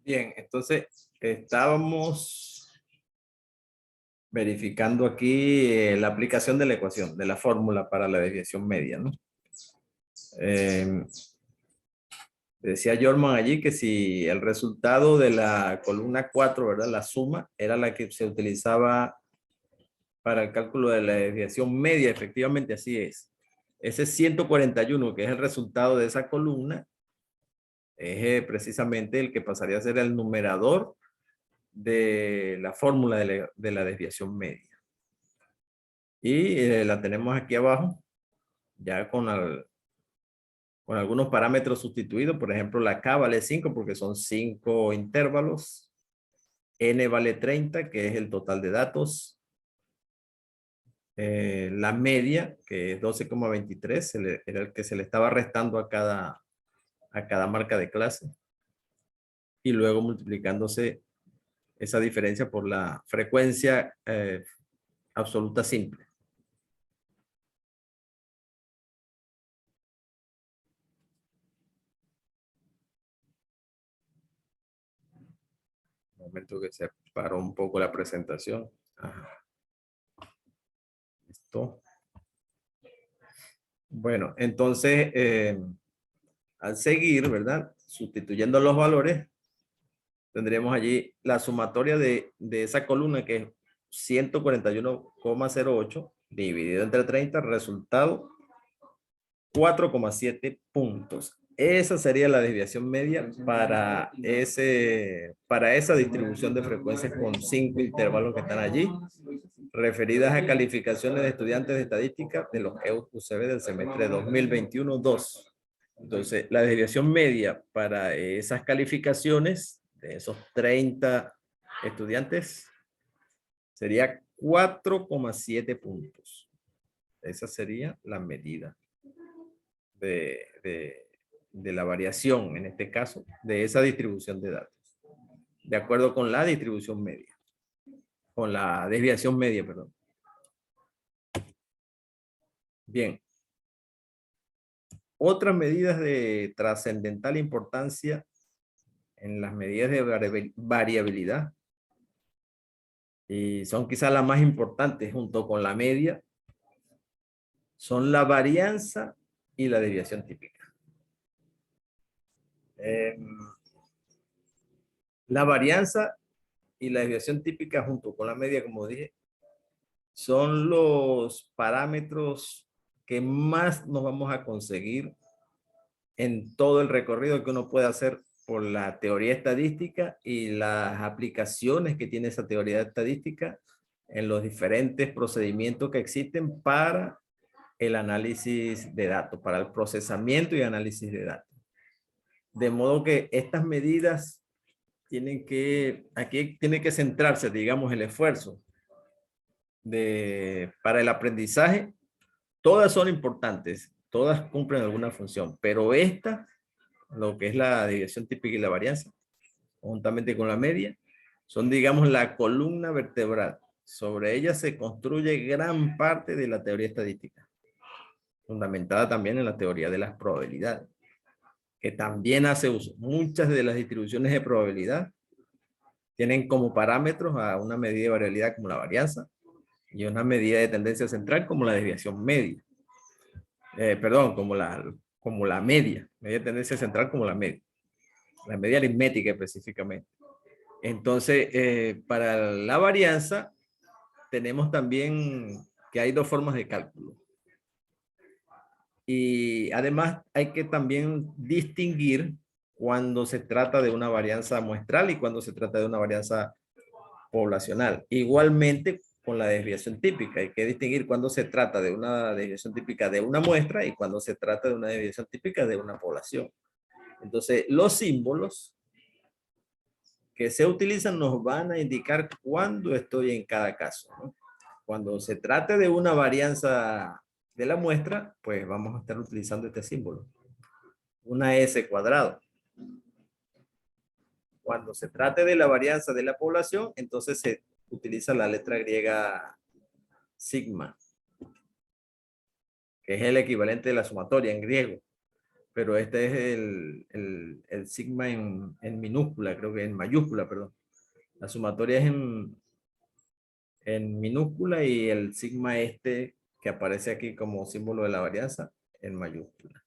Bien, entonces estábamos verificando aquí la aplicación de la ecuación, de la fórmula para la desviación media, ¿no? Decía Jorman allí que si el resultado de la columna 4, ¿verdad? La suma era la que se utilizaba para el cálculo de la desviación media, efectivamente así es. Ese 141, que es el resultado de esa columna, es precisamente el que pasaría a ser el numerador de la fórmula de la desviación media. Y la tenemos aquí abajo, ya con algunos parámetros sustituidos. Por ejemplo, la K vale 5 porque son 5 intervalos. N vale 30, que es el total de datos. La media, que es 12,23, era el que se le estaba restando a cada marca de clase. Y luego multiplicándose esa diferencia por la frecuencia absoluta simple. Un momento que se paró un poco la presentación. Ajá. Listo. Bueno, entonces, al seguir, ¿verdad? Sustituyendo los valores, tendríamos allí la sumatoria de esa columna que es 141,08 dividido entre 30, resultado 4,7 puntos. Esa sería la desviación media para esa distribución de frecuencias con 5 intervalos que están allí, referidas a calificaciones de estudiantes de estadística de los EUS-UCB del semestre 2021-2. Entonces, la desviación media para esas calificaciones de esos 30 estudiantes sería 4,7 puntos. Esa sería la medida de la variación, en este caso, de esa distribución de datos. De acuerdo con la distribución media. Con la desviación media, perdón. Bien. Otras medidas de trascendental importancia en las medidas de variabilidad, y son quizás las más importantes junto con la media, son la varianza y la desviación típica. La varianza y la desviación típica junto con la media, como dije, son los parámetros que más nos vamos a conseguir en todo el recorrido que uno puede hacer por la teoría estadística y las aplicaciones que tiene esa teoría estadística en los diferentes procedimientos que existen para el análisis de datos, para el procesamiento y análisis de datos. De modo que estas medidas aquí tiene que centrarse, digamos, el esfuerzo para el aprendizaje. Todas son importantes, todas cumplen alguna función, pero esta, lo que es la desviación típica y la varianza, juntamente con la media, son, digamos, la columna vertebral. Sobre ella se construye gran parte de la teoría estadística, fundamentada también en la teoría de las probabilidades, que también hace uso. Muchas de las distribuciones de probabilidad tienen como parámetros a una medida de variabilidad como la varianza y una medida de tendencia central como la desviación media. Perdón, como la media de tendencia central como la media aritmética específicamente. Entonces, para la varianza, tenemos también que hay dos formas de cálculo. Y además hay que también distinguir cuando se trata de una varianza muestral y cuando se trata de una varianza poblacional. Igualmente con la desviación típica, hay que distinguir cuando se trata de una desviación típica de una muestra y cuando se trata de una desviación típica de una población. Entonces, los símbolos que se utilizan nos van a indicar cuándo estoy en cada caso, ¿no? Cuando se trate de una varianza de la muestra, pues vamos a estar utilizando este símbolo, una S cuadrado. Cuando se trate de la varianza de la población, entonces se utiliza la letra griega sigma, que es el equivalente de la sumatoria en griego. pero este es el sigma en minúscula, creo que en mayúscula, perdón. La sumatoria es en minúscula y el sigma este que aparece aquí como símbolo de la varianza en mayúscula.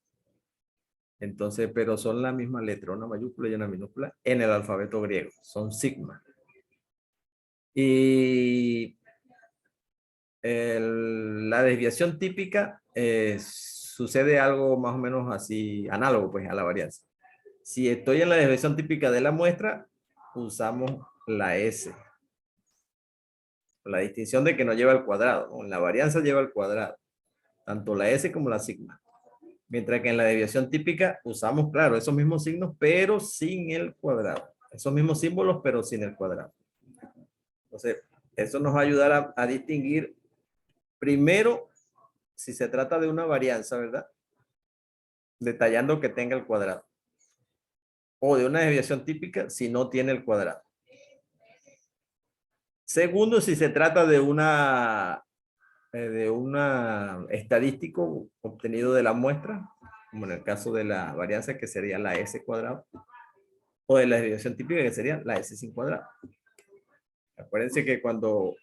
Entonces, pero son la misma letra, una mayúscula y una minúscula en el alfabeto griego, son sigma. Y la desviación típica sucede algo más o menos así, análogo pues a la varianza. Si estoy en la desviación típica de la muestra, usamos la S. La distinción de que no lleva el cuadrado, ¿no? En la varianza lleva el cuadrado, tanto la S como la sigma. Mientras que en la desviación típica usamos, claro, esos mismos signos, pero sin el cuadrado. Esos mismos símbolos, pero sin el cuadrado. Entonces, eso nos va a ayudar a distinguir primero si se trata de una varianza, ¿verdad? Detallando que tenga el cuadrado. O de una desviación típica si no tiene el cuadrado. Segundo, si se trata de una estadístico obtenido de la muestra, como en el caso de la varianza que sería la S cuadrado, o de la desviación típica que sería la S sin cuadrado. Acuérdense que cuando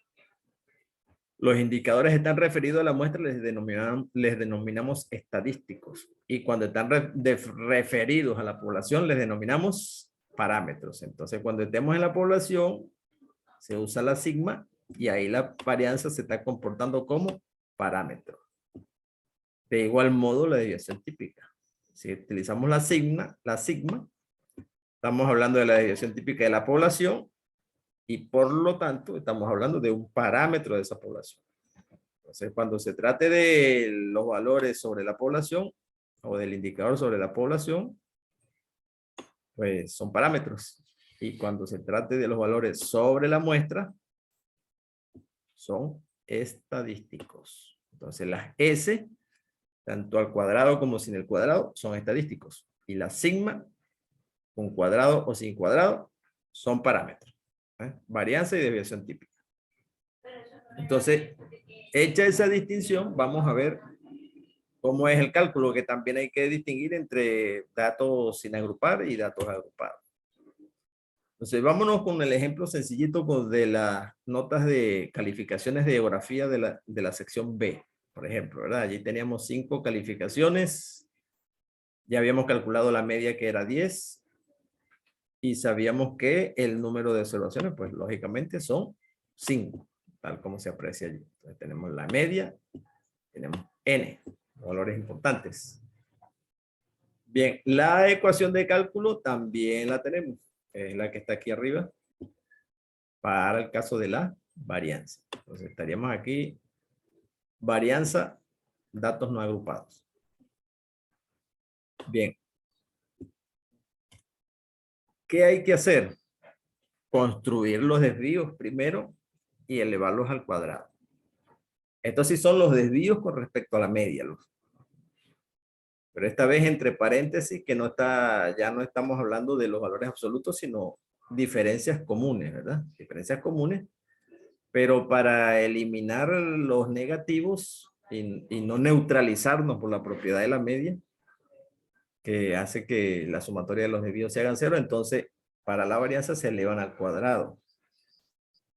los indicadores están referidos a la muestra les denominamos estadísticos, y cuando están referidos a la población les denominamos parámetros. Entonces, cuando estemos en la población, se usa la sigma y ahí la varianza se está comportando como parámetro. De igual modo, la desviación típica. Si utilizamos la sigma, estamos hablando de la desviación típica de la población y por lo tanto estamos hablando de un parámetro de esa población. Entonces, cuando se trate de los valores sobre la población o del indicador sobre la población, pues son parámetros. Y cuando se trate de los valores sobre la muestra, son estadísticos. Entonces, las S, tanto al cuadrado como sin el cuadrado, son estadísticos. Y la sigma, con cuadrado o sin cuadrado, son parámetros. Varianza y desviación típica. Entonces, hecha esa distinción, vamos a ver cómo es el cálculo, que también hay que distinguir entre datos sin agrupar y datos agrupados. Entonces, vámonos con el ejemplo sencillito de las notas de calificaciones de geografía de la sección B, por ejemplo, ¿verdad? Allí teníamos 5 calificaciones. Ya habíamos calculado la media que era 10 y sabíamos que el número de observaciones, pues lógicamente son 5, tal como se aprecia allí. Entonces, tenemos la media, tenemos N, valores importantes. Bien, la ecuación de cálculo también la tenemos, es la que está aquí arriba, para el caso de la varianza. Entonces estaríamos aquí, varianza, datos no agrupados. Bien. ¿Qué hay que hacer? Construir los desvíos primero y elevarlos al cuadrado. Estos sí son los desvíos con respecto a la media. Pero esta vez entre paréntesis que no está, ya no estamos hablando de los valores absolutos, sino diferencias comunes, ¿verdad? Diferencias comunes, pero para eliminar los negativos y no neutralizarnos por la propiedad de la media, que hace que la sumatoria de los desvíos se hagan cero, entonces para la varianza se elevan al cuadrado.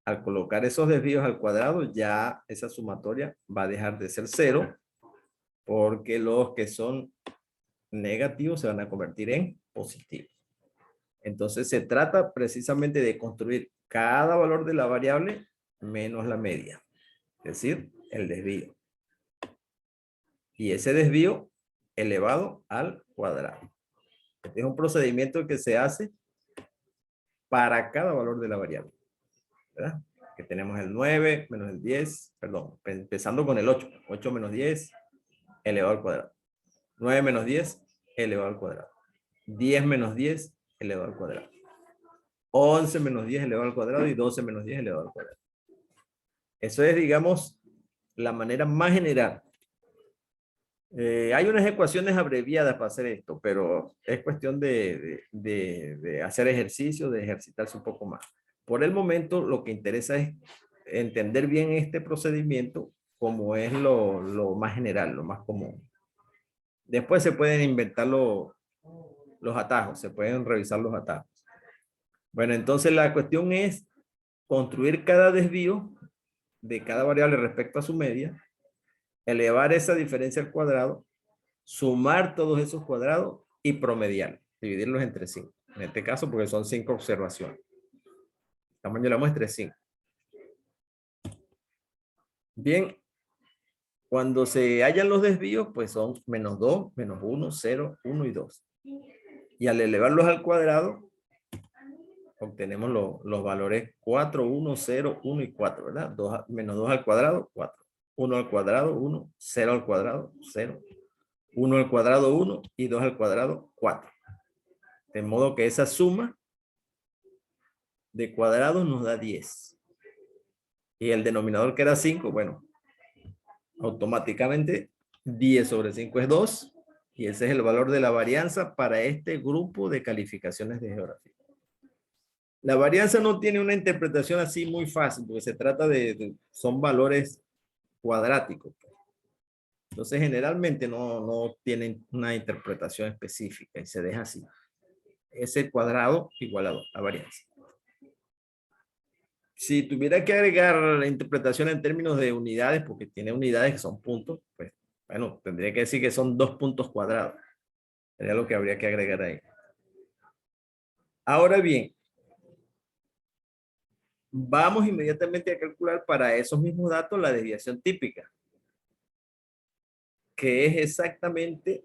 Al colocar esos desvíos al cuadrado, ya esa sumatoria va a dejar de ser cero, porque los que son negativos se van a convertir en positivos. Entonces se trata precisamente de construir cada valor de la variable menos la media, es decir, el desvío. Y ese desvío elevado al cuadrado. Este es un procedimiento que se hace para cada valor de la variable, ¿verdad? Que tenemos el 9 menos el 10, perdón, empezando con el 8. 8 menos 10 elevado al cuadrado. 9 menos 10 elevado al cuadrado. 10 menos 10 elevado al cuadrado. 11 menos 10 elevado al cuadrado y 12 menos 10 elevado al cuadrado. Eso es, digamos, la manera más general. Hay unas ecuaciones abreviadas para hacer esto, pero es cuestión de hacer ejercicio, de ejercitarse un poco más. Por el momento, lo que interesa es entender bien este procedimiento como es lo más general, lo más común. Después se pueden inventar los atajos, se pueden revisar los atajos. Bueno, entonces la cuestión es construir cada desvío de cada variable respecto a su media, elevar esa diferencia al cuadrado, sumar todos esos cuadrados y promediar, dividirlos entre 5. En este caso, porque son 5 observaciones. El tamaño de la muestra es 5. Bien, cuando se hallan los desvíos, pues son -2, -1, 0, 1 y 2. Y al elevarlos al cuadrado, obtenemos los valores 4, 1, 0, 1 y 4, ¿verdad? -2 al cuadrado, 4. 1 al cuadrado, 1. 0 al cuadrado, 0. 1 al cuadrado, 1. Y 2 al cuadrado, 4. De modo que esa suma de cuadrados nos da 10. Y el denominador que era 5, bueno, automáticamente 10 sobre 5 es 2. Y ese es el valor de la varianza para este grupo de calificaciones de geografía. La varianza no tiene una interpretación así muy fácil, porque se trata son valores cuadráticos. Entonces, generalmente no tienen una interpretación específica y se deja así. S cuadrado igual a 2, la varianza. Si tuviera que agregar la interpretación en términos de unidades, porque tiene unidades que son puntos, pues, bueno, tendría que decir que son 2 puntos cuadrados. Sería lo que habría que agregar ahí. Ahora bien, vamos inmediatamente a calcular para esos mismos datos la desviación típica, que es exactamente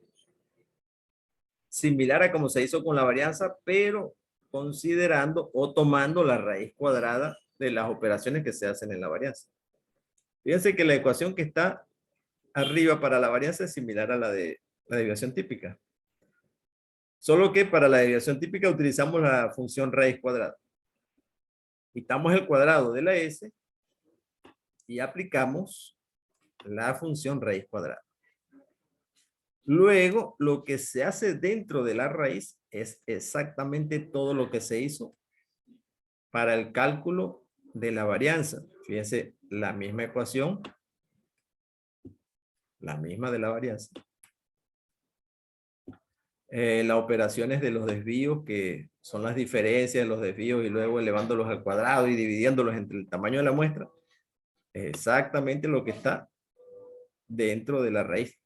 similar a como se hizo con la varianza, pero considerando o tomando la raíz cuadrada de las operaciones que se hacen en la varianza. Fíjense que la ecuación que está arriba para la varianza es similar a la de la desviación típica. Solo que para la desviación típica utilizamos la función raíz cuadrada. Quitamos el cuadrado de la S y aplicamos la función raíz cuadrada. Luego, lo que se hace dentro de la raíz es exactamente todo lo que se hizo para el cálculo de la varianza. Fíjense, la misma ecuación, la misma de la varianza. Las operaciones de los desvíos, que son las diferencias de los desvíos y luego elevándolos al cuadrado y dividiéndolos entre el tamaño de la muestra, es exactamente lo que está dentro de la raíz.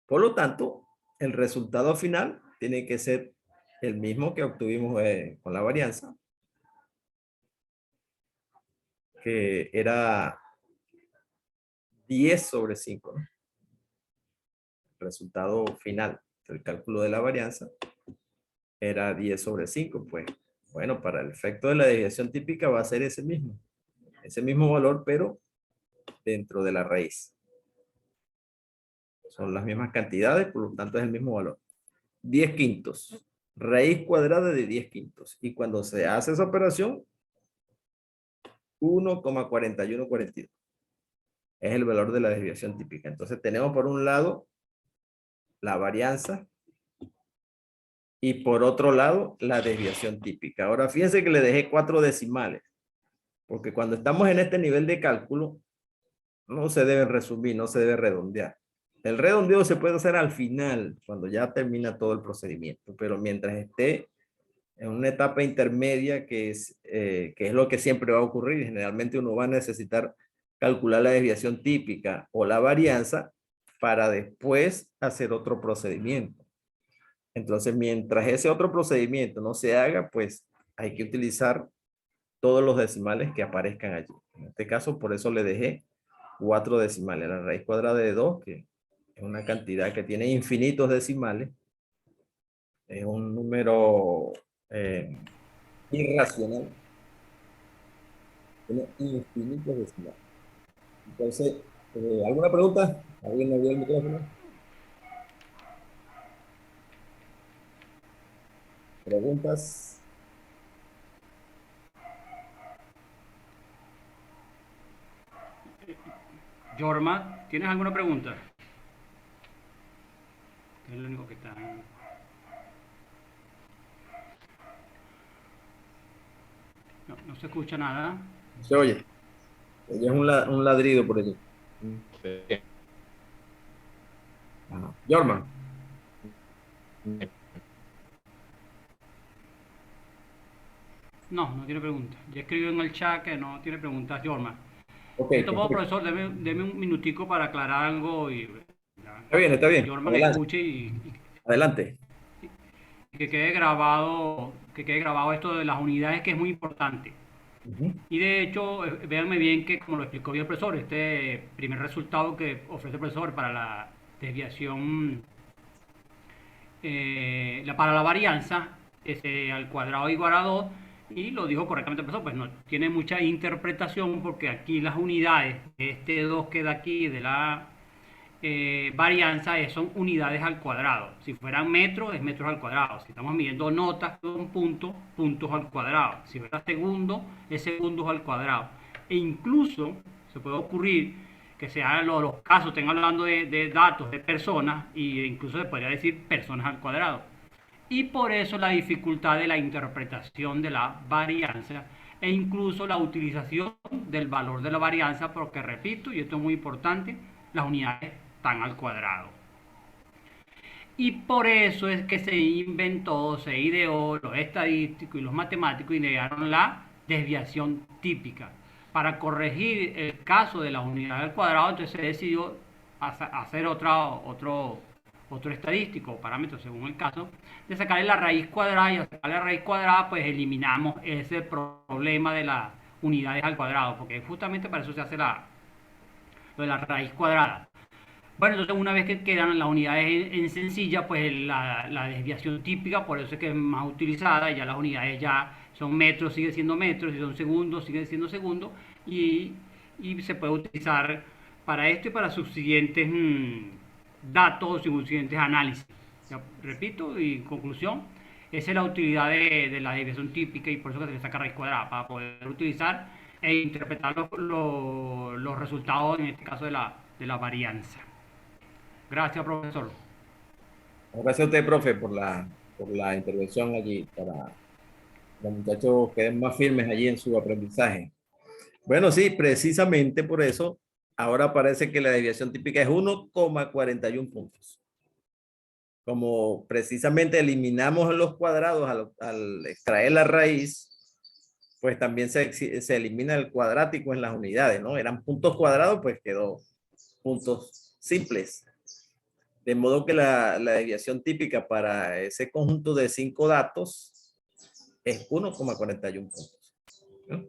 Por lo tanto, el resultado final tiene que ser el mismo que obtuvimos con la varianza, que era 10 sobre 5, ¿no? El resultado final del cálculo de la varianza era 10 sobre 5. Pues, bueno, para el efecto de la desviación típica va a ser ese mismo valor, pero dentro de la raíz. Son las mismas cantidades, por lo tanto es el mismo valor. 10 quintos. Raíz cuadrada de 10 quintos. Y cuando se hace esa operación, 1,4142. Es el valor de la desviación típica. Entonces tenemos por un lado la varianza y por otro lado la desviación típica. Ahora fíjense que le dejé 4 decimales, porque cuando estamos en este nivel de cálculo, no se debe resumir, no se debe redondear. El redondeo se puede hacer al final, cuando ya termina todo el procedimiento, pero mientras esté en una etapa intermedia, que es lo que siempre va a ocurrir, generalmente uno va a necesitar calcular la desviación típica o la varianza para después hacer otro procedimiento. Entonces, mientras ese otro procedimiento no se haga, pues hay que utilizar todos los decimales que aparezcan allí. En este caso, por eso le dejé 4 decimales. La raíz cuadrada de 2, que es una cantidad que tiene infinitos decimales, es un número irracional. Tiene infinitos decimales. Entonces, ¿alguna pregunta? ¿Alguien me dio el micrófono? ¿Preguntas? Jorma, ¿tienes alguna pregunta? Es lo único que está. No se escucha nada. Se oye. Oye, es un ladrido por allí. Jorman. No, no tiene preguntas. Ya escribió en el chat que no tiene preguntas, Jorma. Ok, De todo modo, perfecto. profesor, deme un minutico para aclarar algo y Está que bien. Jorman Adelante. escuche Adelante. y que quede grabado esto de las unidades, que es muy importante. Ujú. Y de hecho, véanme bien que, como lo explicó bien el profesor, este primer resultado que ofrece el profesor para la desviación, para la varianza, al cuadrado igual a 2, y lo dijo correctamente el profesor, pues no tiene mucha interpretación porque aquí las unidades, este 2 queda aquí de la varianza, son unidades al cuadrado. Si fueran metros, es metros al cuadrado. Si estamos midiendo notas con puntos, puntos al cuadrado. Si fuera segundo, es segundos al cuadrado. E incluso se puede ocurrir que sean los casos, estén hablando de datos de personas, e incluso se podría decir personas al cuadrado. Y por eso la dificultad de la interpretación de la varianza e incluso la utilización del valor de la varianza, porque repito, y esto es muy importante, las unidades están al cuadrado. Y por eso es que se inventó, se ideó, los estadísticos y los matemáticos idearon la desviación típica. Para corregir el caso de las unidades al cuadrado, entonces se decidió hacer otro estadístico o parámetro según el caso, de sacarle la raíz cuadrada, y al sacarle la raíz cuadrada pues eliminamos ese problema de las unidades al cuadrado, porque justamente para eso se hace lo de la raíz cuadrada. Bueno, entonces una vez que quedan las unidades en sencilla, pues la desviación típica, por eso es que es más utilizada, ya las unidades ya son metros, sigue siendo metros, si son segundos, sigue siendo segundos, y, y se puede utilizar para esto y para subsiguientes datos y subsiguientes análisis. Ya, repito, y en conclusión, esa es la utilidad de la desviación típica, y por eso que se le saca raíz cuadrada, para poder utilizar e interpretar los resultados, en este caso de la varianza. Gracias, profesor. Gracias a usted, profe, por la intervención allí, para que los muchachos queden más firmes allí en su aprendizaje. Bueno, sí, precisamente por eso, ahora parece que la desviación típica es 1,41 puntos. Como precisamente eliminamos los cuadrados al extraer la raíz, pues también se elimina el cuadrático en las unidades, ¿no? Eran puntos cuadrados, pues quedó puntos simples. De modo que la desviación típica para ese conjunto de 5 datos es 1,41 puntos, ¿no?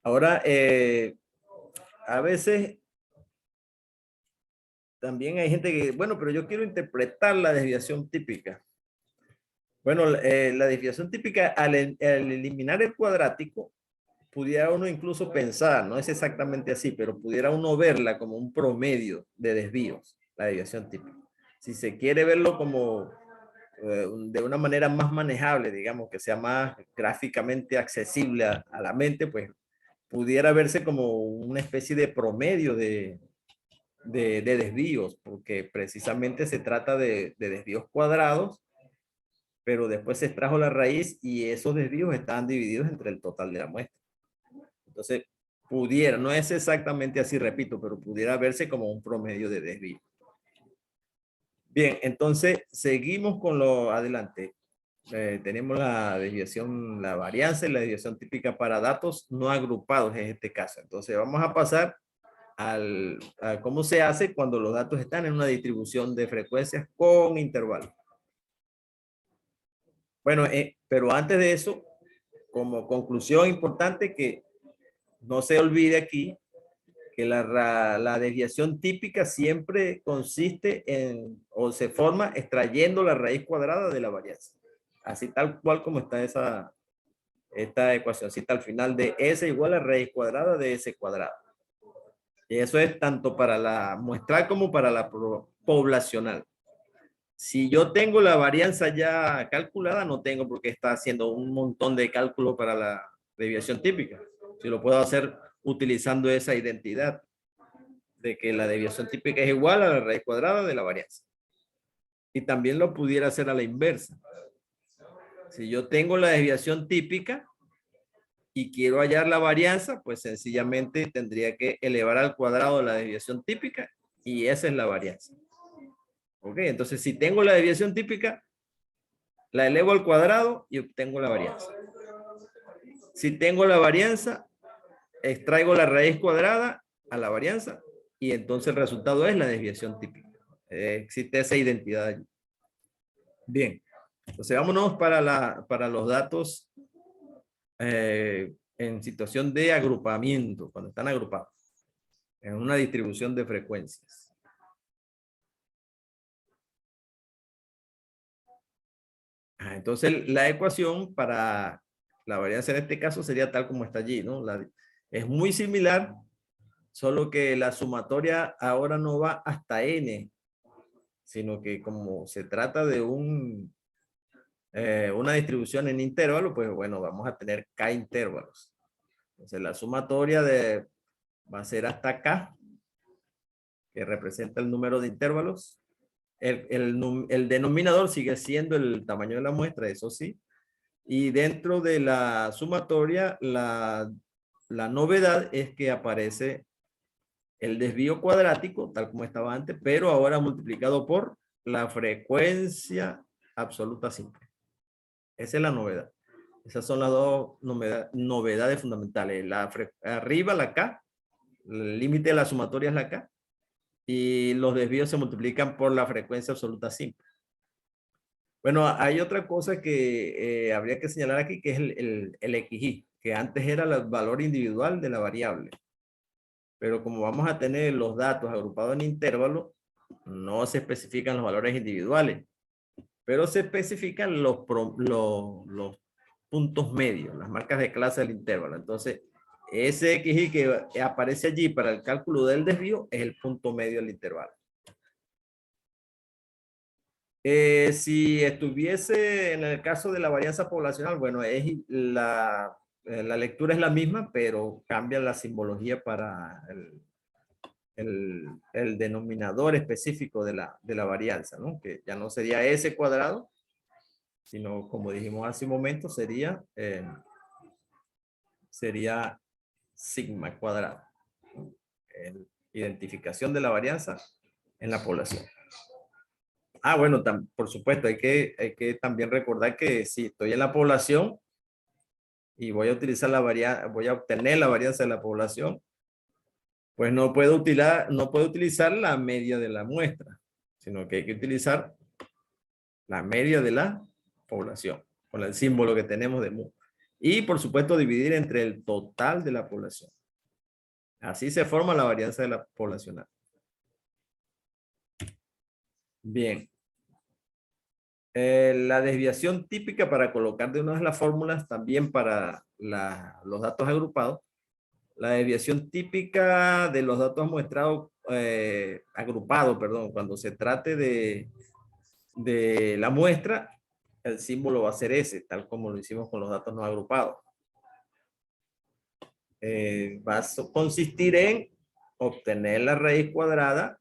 Ahora, a veces también hay gente que, bueno, pero yo quiero interpretar la desviación típica. Bueno, la desviación típica, al eliminar el cuadrático, pudiera uno incluso pensar, no es exactamente así, pero pudiera uno verla como un promedio de desvíos, la desviación típica. Si se quiere verlo como de una manera más manejable, digamos, que sea más gráficamente accesible a la mente, pues pudiera verse como una especie de promedio de desvíos, porque precisamente se trata de desvíos cuadrados, pero después se extrajo la raíz y esos desvíos estaban divididos entre el total de la muestra. Entonces, pudiera, no es exactamente así, repito, pero pudiera verse como un promedio de desvío. Bien, entonces seguimos con lo adelante. Tenemos la desviación, la varianza y la desviación típica para datos no agrupados en este caso. Entonces vamos a pasar a cómo se hace cuando los datos están en una distribución de frecuencias con intervalos. Bueno, pero antes de eso, como conclusión importante, que no se olvide aquí que la desviación típica siempre consiste en, o se forma extrayendo la raíz cuadrada de la varianza. Así tal cual como está esta ecuacióncita al final de S igual a raíz cuadrada de S cuadrado. Y eso es tanto para la muestral como para la poblacional. Si yo tengo la varianza ya calculada, no tengo por qué estar haciendo un montón de cálculo para la desviación típica. Si lo puedo hacer utilizando esa identidad de que la desviación típica es igual a la raíz cuadrada de la varianza. Y también lo pudiera hacer a la inversa. Si yo tengo la desviación típica y quiero hallar la varianza, pues sencillamente tendría que elevar al cuadrado la desviación típica y esa es la varianza. ¿Ok? Entonces, si tengo la desviación típica, la elevo al cuadrado y obtengo la varianza. Si tengo la varianza, extraigo la raíz cuadrada a la varianza y entonces el resultado es la desviación típica. Existe esa identidad allí. Bien, entonces vámonos para los datos en situación de agrupamiento, cuando están agrupados, en una distribución de frecuencias. Entonces la ecuación para la varianza en este caso sería tal como está allí, ¿no? Es muy similar, solo que la sumatoria ahora no va hasta n, sino que como se trata de una distribución en intervalo, pues bueno, vamos a tener k intervalos. Entonces la sumatoria va a ser hasta k, que representa el número de intervalos. El denominador sigue siendo el tamaño de la muestra, eso sí. Y dentro de la sumatoria, la novedad es que aparece el desvío cuadrático, tal como estaba antes, pero ahora multiplicado por la frecuencia absoluta simple. Esa es la novedad. Esas son las dos novedades fundamentales. Arriba la K, el límite de la sumatoria es la K, y los desvíos se multiplican por la frecuencia absoluta simple. Bueno, hay otra cosa que habría que señalar aquí, que es el XY, que antes era el valor individual de la variable. Pero como vamos a tener los datos agrupados en intervalos, no se especifican los valores individuales, pero se especifican los puntos medios, las marcas de clase del intervalo. Entonces, ese XY que aparece allí para el cálculo del desvío es el punto medio del intervalo. Si estuviese en el caso de la varianza poblacional, bueno, la lectura es la misma, pero cambia la simbología para el denominador específico de la varianza, ¿no? Que ya no sería S cuadrado, sino como dijimos hace un momento, sería sigma cuadrado. Identificación de la varianza en la población. Bueno, por supuesto, hay que también recordar que si estoy en la población y voy a utilizar voy a obtener la varianza de la población, pues no puedo utilizar la media de la muestra, sino que hay que utilizar la media de la población, con el símbolo que tenemos de mu. Y por supuesto dividir entre el total de la población. Así se forma la varianza de la poblacional. Bien. La desviación típica para colocar de una de las fórmulas también para los datos agrupados. La desviación típica de los datos muestrados, agrupados, perdón, cuando se trate de la muestra, el símbolo va a ser ese, tal como lo hicimos con los datos no agrupados. Va a consistir en obtener la raíz cuadrada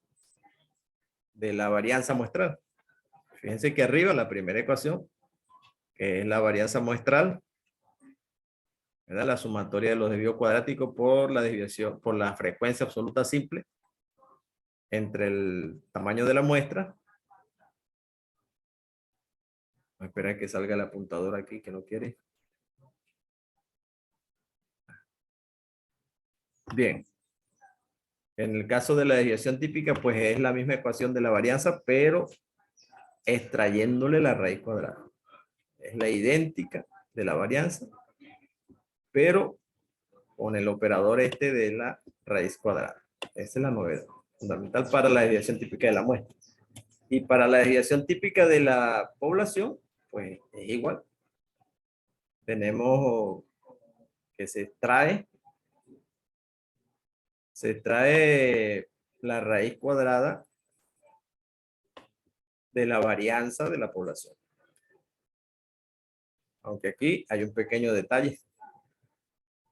de la varianza muestral. Fíjense que arriba la primera ecuación, que es la varianza muestral, ¿verdad? La sumatoria de los desvíos cuadráticos por la desviación, por la frecuencia absoluta simple entre el tamaño de la muestra. Voy a esperar que salga el apuntador aquí, que no quiere. Bien. En el caso de la desviación típica, pues es la misma ecuación de la varianza, pero extrayéndole la raíz cuadrada. Es la idéntica de la varianza, pero con el operador de la raíz cuadrada. Esa es la novedad fundamental para la desviación típica de la muestra. Y para la desviación típica de la población, pues es igual. Tenemos que se extrae la raíz cuadrada de la varianza de la población. Aunque aquí hay un pequeño detalle.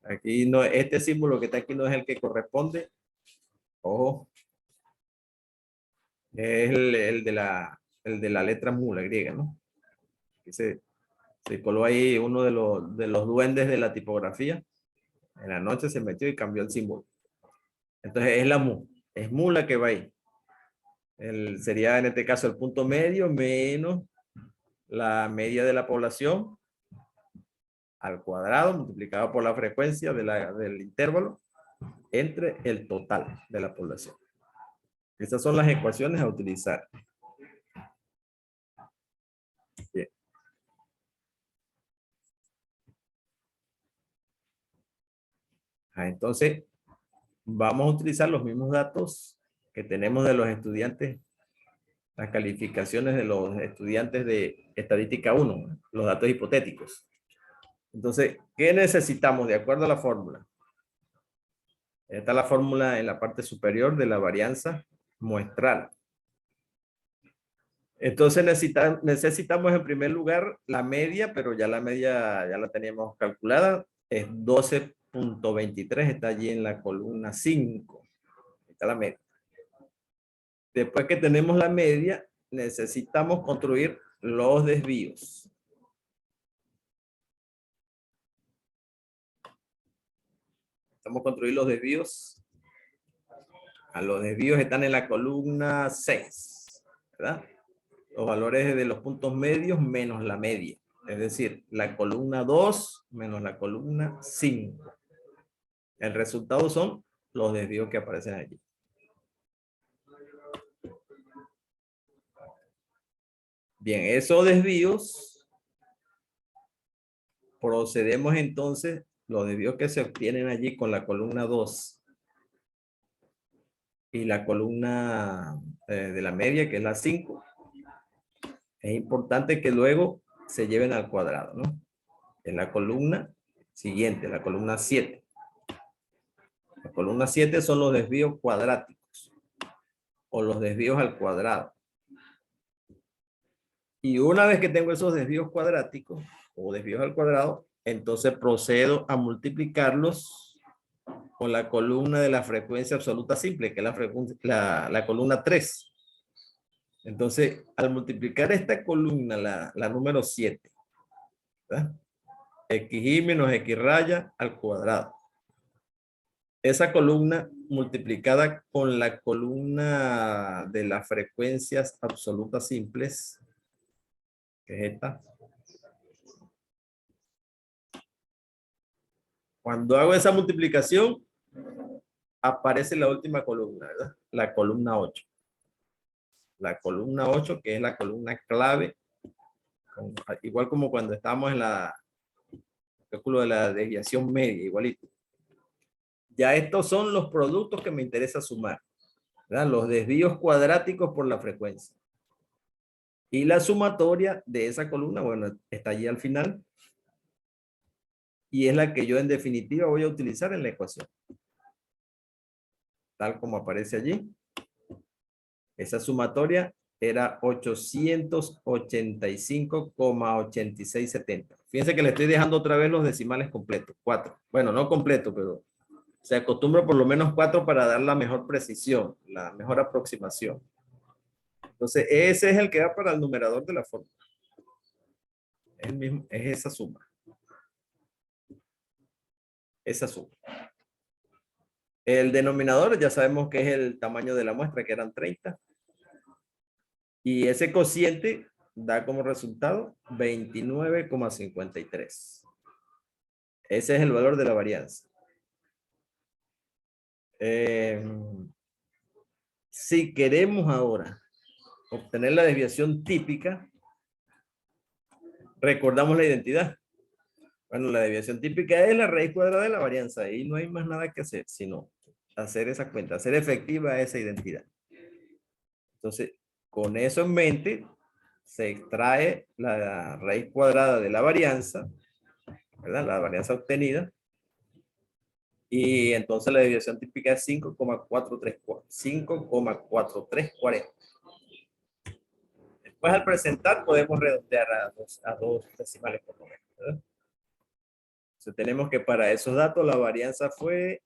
Aquí no, este símbolo que está aquí no es el que corresponde. Ojo. Es el de la letra mu, la griega, ¿no? Aquí se coló ahí uno de los duendes de la tipografía. En la noche se metió y cambió el símbolo. Entonces es la mu. Es mu la que va ahí. Sería en este caso el punto medio menos la media de la población al cuadrado multiplicado por la frecuencia del intervalo entre el total de la población. Estas son las ecuaciones a utilizar. Bien. Entonces, vamos a utilizar los mismos datos que tenemos de los estudiantes, las calificaciones de los estudiantes de estadística 1, los datos hipotéticos. Entonces, ¿qué necesitamos de acuerdo a la fórmula? Está la fórmula en la parte superior de la varianza muestral. Entonces necesitamos en primer lugar la media, pero ya la media ya la teníamos calculada. Es 12.23, está allí en la columna 5. Está la media. Después que tenemos la media, necesitamos construir los desvíos. Vamos a construir los desvíos. Los desvíos están en la columna 6, ¿verdad? Los valores de los puntos medios menos la media. Es decir, la columna 2 menos la columna 5. El resultado son los desvíos que aparecen allí. Bien, esos desvíos, procedemos entonces, los desvíos que se obtienen allí con la columna 2 y la columna de la media, que es la 5, es importante que luego se lleven al cuadrado, ¿no? En la columna siguiente, la columna 7. La columna 7 son los desvíos cuadráticos o los desvíos al cuadrado. Y una vez que tengo esos desvíos cuadráticos o desvíos al cuadrado, entonces procedo a multiplicarlos con la columna de la frecuencia absoluta simple, que es la columna 3. Entonces, al multiplicar esta columna, la número 7, ¿verdad? XY menos X raya al cuadrado. Esa columna multiplicada con la columna de las frecuencias absolutas simples, que es esta. Cuando hago esa multiplicación, aparece la última columna, ¿verdad? La columna 8. La columna 8, que es la columna clave, igual como cuando estamos en el cálculo de la desviación media, igualito. Ya estos son los productos que me interesa sumar, ¿verdad? Los desvíos cuadráticos por la frecuencia. Y la sumatoria de esa columna, bueno, está allí al final. Y es la que yo en definitiva voy a utilizar en la ecuación. Tal como aparece allí. Esa sumatoria era 885,8670. Fíjense que le estoy dejando otra vez los decimales completos, 4. Bueno, no completo, pero se acostumbra por lo menos 4 para dar la mejor precisión, la mejor aproximación. Entonces, ese es el que da para el numerador de la fórmula. Es el mismo, es esa suma. Esa suma. El denominador ya sabemos que es el tamaño de la muestra, que eran 30. Y ese cociente da como resultado 29,53. Ese es el valor de la varianza. Si queremos ahora obtener la desviación típica, recordamos la identidad. Bueno, la desviación típica es la raíz cuadrada de la varianza. Ahí no hay más nada que hacer, sino hacer esa cuenta, hacer efectiva esa identidad. Entonces, con eso en mente, se extrae la raíz cuadrada de la varianza, ¿verdad? La varianza obtenida. Y entonces la desviación típica es 5,434. 5,4340. Después al presentar podemos redondear a dos decimales por lo menos, ¿verdad? Entonces tenemos que para esos datos la varianza fue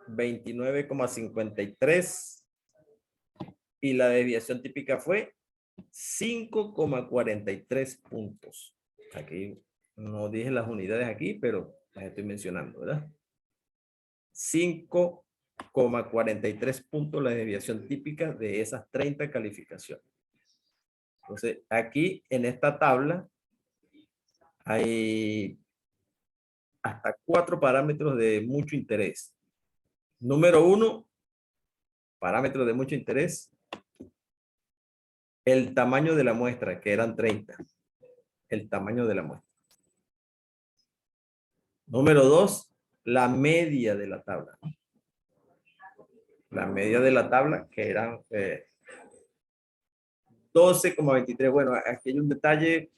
29,53 y la desviación típica fue 5,43 puntos. Aquí no dije las unidades aquí, pero las estoy mencionando, ¿verdad? 5 43 puntos la desviación típica de esas 30 calificaciones. Entonces, aquí en esta tabla hay hasta 4 parámetros de mucho interés. Número 1, parámetro de mucho interés, el tamaño de la muestra, que eran 30. El tamaño de la muestra. Número 2, la media de la tabla. La media de la tabla, que eran 12,23. Bueno, aquí hay un detalle.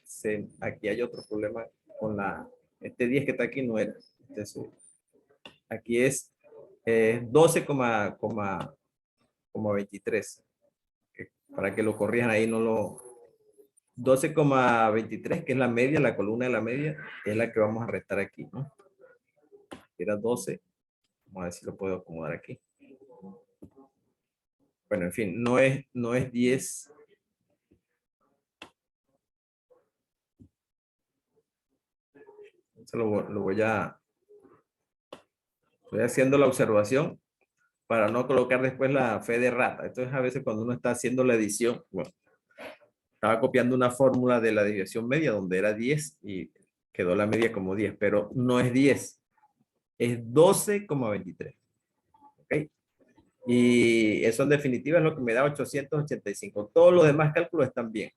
Aquí hay otro problema con este 10 que está aquí no era. Aquí es 12,23. Para que lo corrijan ahí, no lo... 12,23, que es la media, la columna de la media, es la que vamos a restar aquí, ¿no? Era 12. Vamos a ver si lo puedo acomodar aquí. Bueno, en fin, no es 10. Estoy haciendo la observación para no colocar después la fe de rata. Entonces, a veces cuando uno está haciendo la edición, bueno, estaba copiando una fórmula de la desviación media donde era 10 y quedó la media como 10, pero no es 10, es 12,23. ¿Ok? Y eso en definitiva es lo que me da 885. Todos los demás cálculos están bien.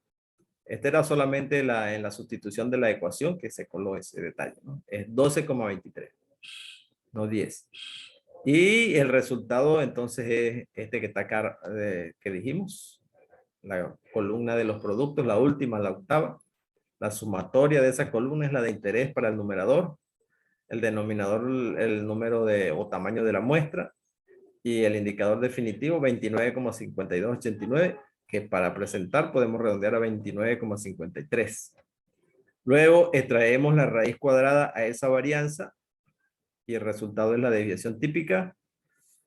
Este era solamente en la sustitución de la ecuación que se coló ese detalle, ¿no? Es 12,23, no 10. Y el resultado entonces es este que está acá, que dijimos, la columna de los productos, la última, la octava. La sumatoria de esa columna es la de interés para el numerador, el denominador, el número o tamaño de la muestra, y el indicador definitivo 29,5289, que para presentar podemos redondear a 29,53. Luego extraemos la raíz cuadrada a esa varianza y el resultado es la desviación típica,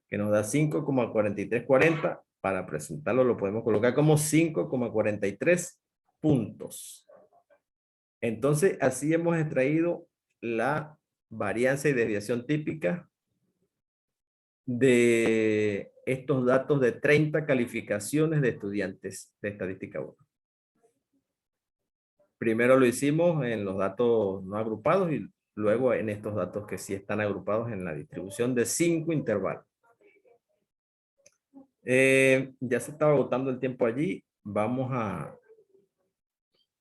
que nos da 5,4340. Para presentarlo lo podemos colocar como 5,43 puntos. Entonces, así hemos extraído la varianza y desviación típica de estos datos de 30 calificaciones de estudiantes de estadística 1. Primero lo hicimos en los datos no agrupados y luego en estos datos que sí están agrupados en la distribución de 5 intervalos. Ya se estaba agotando el tiempo allí.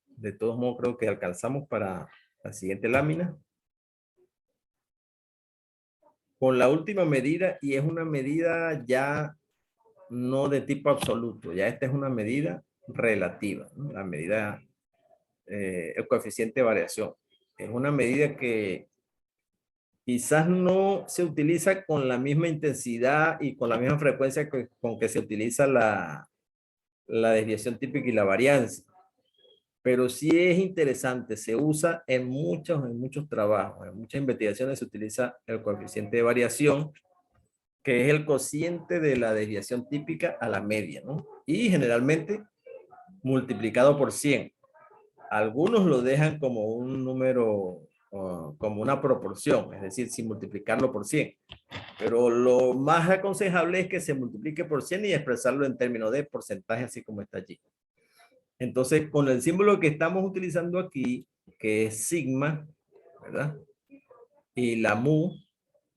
De todos modos creo que alcanzamos para la siguiente lámina. Con la última medida, y es una medida ya no de tipo absoluto, ya esta es una medida relativa, ¿no? La medida, el coeficiente de variación. Es una medida que quizás no se utiliza con la misma intensidad y con la misma frecuencia con que se utiliza la desviación típica y la varianza. Pero sí es interesante, se usa en muchos trabajos, en muchas investigaciones se utiliza el coeficiente de variación, que es el cociente de la desviación típica a la media, ¿no? Y generalmente multiplicado por 100. Algunos lo dejan como un número, como una proporción, es decir, sin multiplicarlo por 100. Pero lo más aconsejable es que se multiplique por 100 y expresarlo en términos de porcentaje, así como está allí. Entonces, con el símbolo que estamos utilizando aquí, que es sigma, ¿verdad? Y la mu,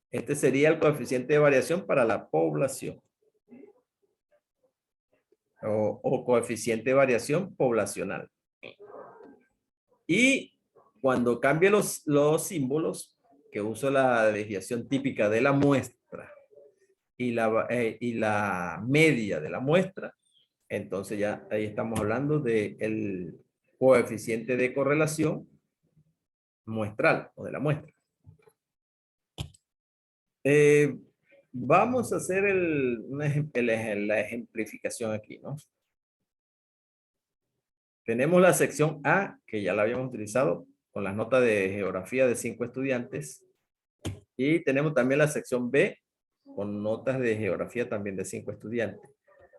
este sería el coeficiente de variación para la población. O coeficiente de variación poblacional. Y cuando cambie los símbolos, que uso la desviación típica de la muestra y la media de la muestra, entonces ya ahí estamos hablando del coeficiente de correlación muestral o de la muestra. Vamos a hacer la ejemplificación aquí, ¿no? Tenemos la sección A, que ya la habíamos utilizado con las notas de geografía de 5 estudiantes. Y tenemos también la sección B, con notas de geografía también de 5 estudiantes.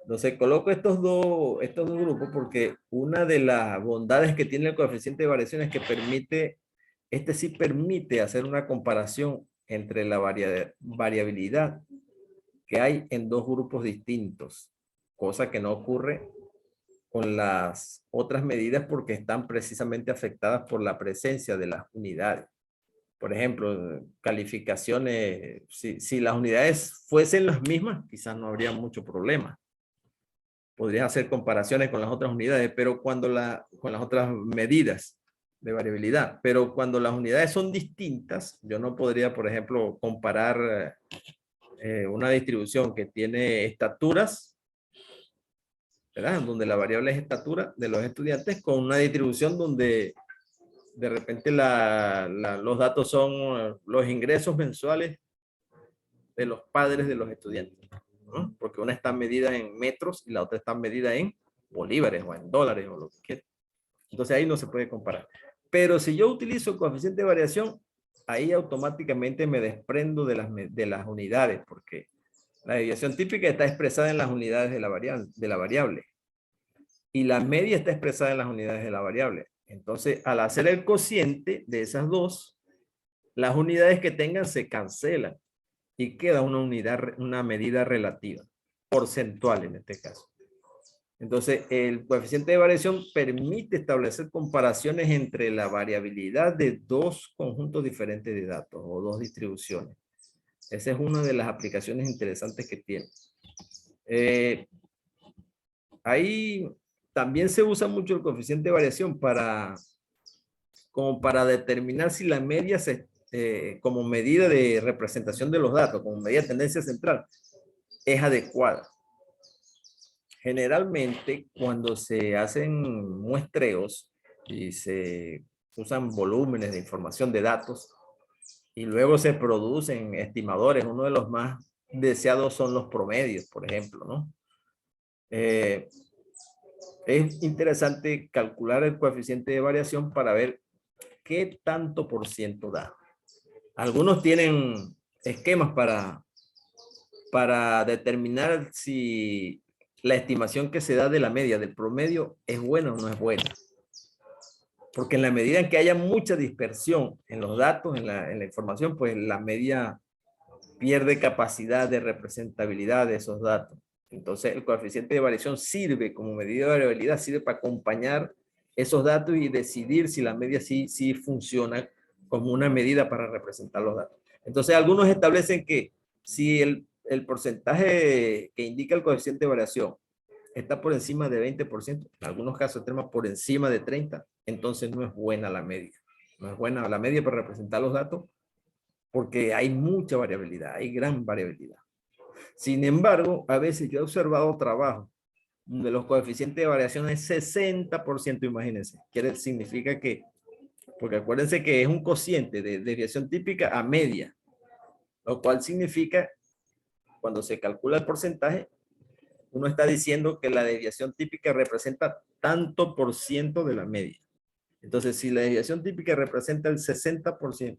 Entonces coloco estos dos grupos porque una de las bondades que tiene el coeficiente de variación es que sí permite hacer una comparación entre la variabilidad que hay en dos grupos distintos, cosa que no ocurre con las otras medidas porque están precisamente afectadas por la presencia de las unidades. Por ejemplo, calificaciones, si las unidades fuesen las mismas, quizás no habría mucho problema. Podrías hacer comparaciones con las otras unidades, pero con las otras medidas de variabilidad, pero cuando las unidades son distintas, yo no podría, por ejemplo, comparar una distribución que tiene estaturas, ¿verdad? Donde la variable es estatura de los estudiantes, con una distribución donde de repente los datos son los ingresos mensuales de los padres de los estudiantes, ¿no? Porque una está medida en metros y la otra está medida en bolívares o en dólares o lo que quiera. Entonces ahí no se puede comparar. Pero si yo utilizo el coeficiente de variación, ahí automáticamente me desprendo de las unidades, porque la desviación típica está expresada en las unidades de la variable y la media está expresada en las unidades de la variable. Entonces, al hacer el cociente de esas dos, las unidades que tengan se cancelan y queda una medida relativa, porcentual en este caso. Entonces, el coeficiente de variación permite establecer comparaciones entre la variabilidad de dos conjuntos diferentes de datos o dos distribuciones. Esa es una de las aplicaciones interesantes que tiene. Ahí también se usa mucho el coeficiente de variación como para determinar si la media como medida de representación de los datos, como medida de tendencia central, es adecuada. Generalmente, cuando se hacen muestreos y se usan volúmenes de información de datos y luego se producen estimadores, uno de los más deseados son los promedios, por ejemplo, ¿no? Es interesante calcular el coeficiente de variación para ver qué tanto por ciento da. Algunos tienen esquemas para determinar si la estimación que se da de la media del promedio es buena o no es buena. Porque en la medida en que haya mucha dispersión en los datos, en la información, pues la media pierde capacidad de representabilidad de esos datos. Entonces el coeficiente de variación sirve como medida de variabilidad, sirve para acompañar esos datos y decidir si la media sí funciona como una medida para representar los datos. Entonces algunos establecen que si el porcentaje que indica el coeficiente de variación está por encima de 20%, en algunos casos extremos por encima de 30%, entonces no es buena la media. No es buena la media para representar los datos porque hay mucha variabilidad, hay gran variabilidad. Sin embargo, a veces yo he observado trabajos donde los coeficientes de variación es 60%, imagínense. Significa que, porque acuérdense que es un cociente de desviación típica a media, lo cual significa, cuando se calcula el porcentaje, uno está diciendo que la desviación típica representa tanto por ciento de la media. Entonces, si la desviación típica representa el 60%,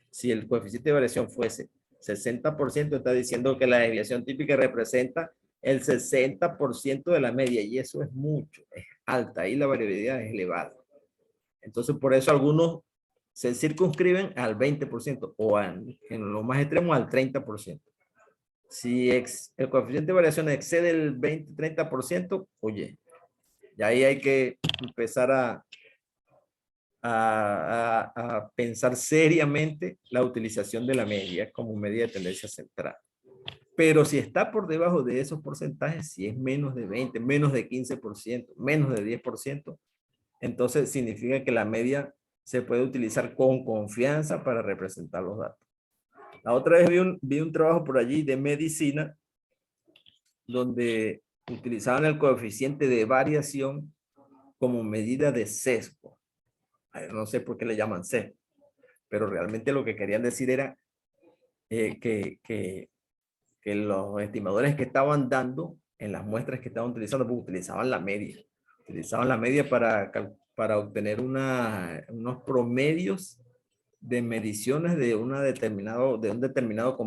si el coeficiente de variación fuese 60%, está diciendo que la desviación típica representa el 60% de la media, y eso es mucho, es alta, y la variabilidad es elevada. Entonces, por eso algunos se circunscriben al 20% o en lo más extremo al 30%. Si el coeficiente de variación excede el 20-30%, oye, y ahí hay que empezar a pensar seriamente la utilización de la media como medida de tendencia central. Pero si está por debajo de esos porcentajes, si es menos de 20, menos de 15%, menos de 10%, entonces significa que la media se puede utilizar con confianza para representar los datos. La otra vez vi un trabajo por allí de medicina donde utilizaban el coeficiente de variación como medida de sesgo. No sé por qué le llaman sesgo, pero realmente lo que querían decir era que los estimadores que estaban dando en las muestras que estaban utilizando, pues utilizaban la media. Utilizaban la media para obtener unos promedios de mediciones de un determinado